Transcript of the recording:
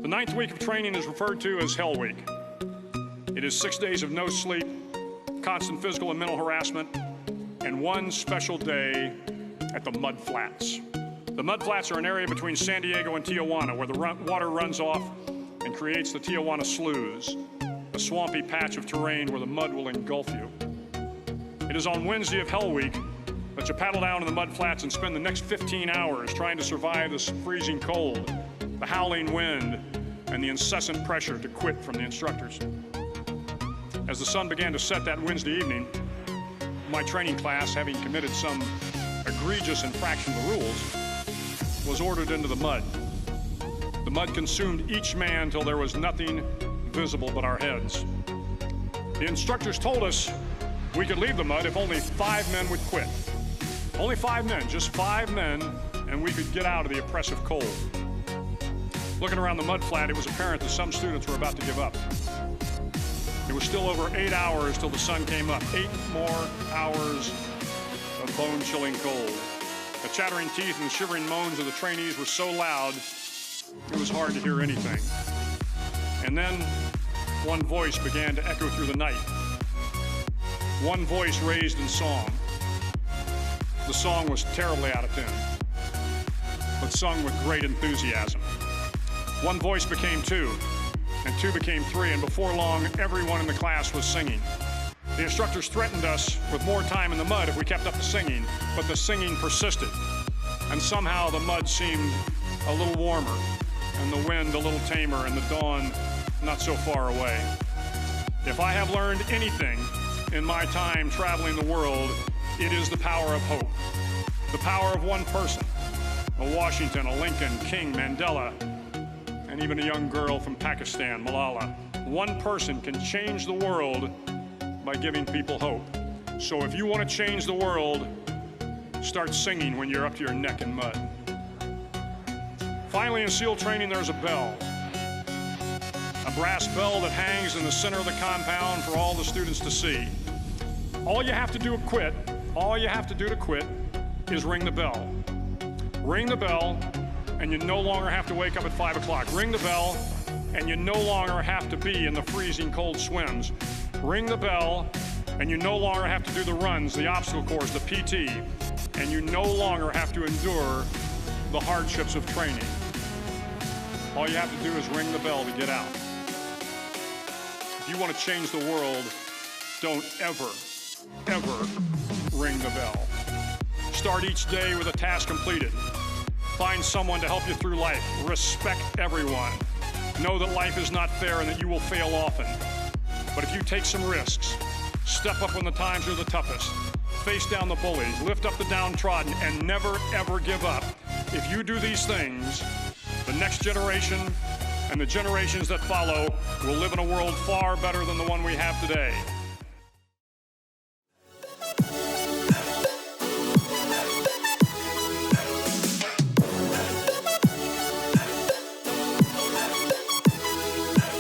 The 9th week of training is referred to as Hell Week. It is 6 days of no sleep, constant physical and mental harassment, and one special day at the Mud Flats. The Mud Flats are an area between San Diego and Tijuana where the water runs off and creates the Tijuana Sloughs, a swampy patch of terrain where the mud will engulf you. It is on Wednesday of Hell Week that you paddle down in the mud flats and spend the next 15 hours trying to survive this freezing cold, the howling wind, and the incessant pressure to quit from the instructors. As the sun began to set that Wednesday evening, my training class, having committed some egregious infraction of the rules, was ordered into the mud. The mud consumed each man till there was nothing visible but our heads. The instructors told us we could leave the mud if only 5 men would quit. Only 5 men, just 5 men, and we could get out of the oppressive cold. Looking around the mud flat, it was apparent that some students were about to give up. It was still over 8 hours till the sun came up. 8 more hours of bone-chilling cold. The chattering teeth and the shivering moans of the trainees were so loud, it was hard to hear anything. And then one voice began to echo through the night. One voice raised in song. The song was terribly out of tune, but sung with great enthusiasm. One voice became 2, and 2 became 3, and before long, everyone in the class was singing. The instructors threatened us with more time in the mud if we kept up the singing, but the singing persisted, and somehow the mud seemed a little warmer, and the wind a little tamer, and the dawn not so far away. If I have learned anything in my time traveling the world, it is the power of hope. The power of one person, a Washington, a Lincoln, King, Mandela, and even a young girl from Pakistan, Malala. One person can change the world by giving people hope. So if you want to change the world, start singing when you're up to your neck in mud. Finally, in SEAL training, there's a bell. A brass bell that hangs in the center of the compound for all the students to see. All you have to do to quit, is ring the bell. Ring the bell, and you no longer have to wake up at 5 o'clock. Ring the bell, and you no longer have to be in the freezing cold swims. Ring the bell, and you no longer have to do the runs, the obstacle course, the PT, and you no longer have to endure the hardships of training. All you have to do is ring the bell to get out. If you want to change the world, don't ever ring the bell. Start each day with a task completed. Find someone to help you through life. Respect everyone. Know that life is not fair and that you will fail often. But if you take some risks, step up when the times are the toughest, face down the bullies, lift up the downtrodden, and never ever give up. If you do these things, the next generation and the generations that follow will live in a world far better than the one we have today.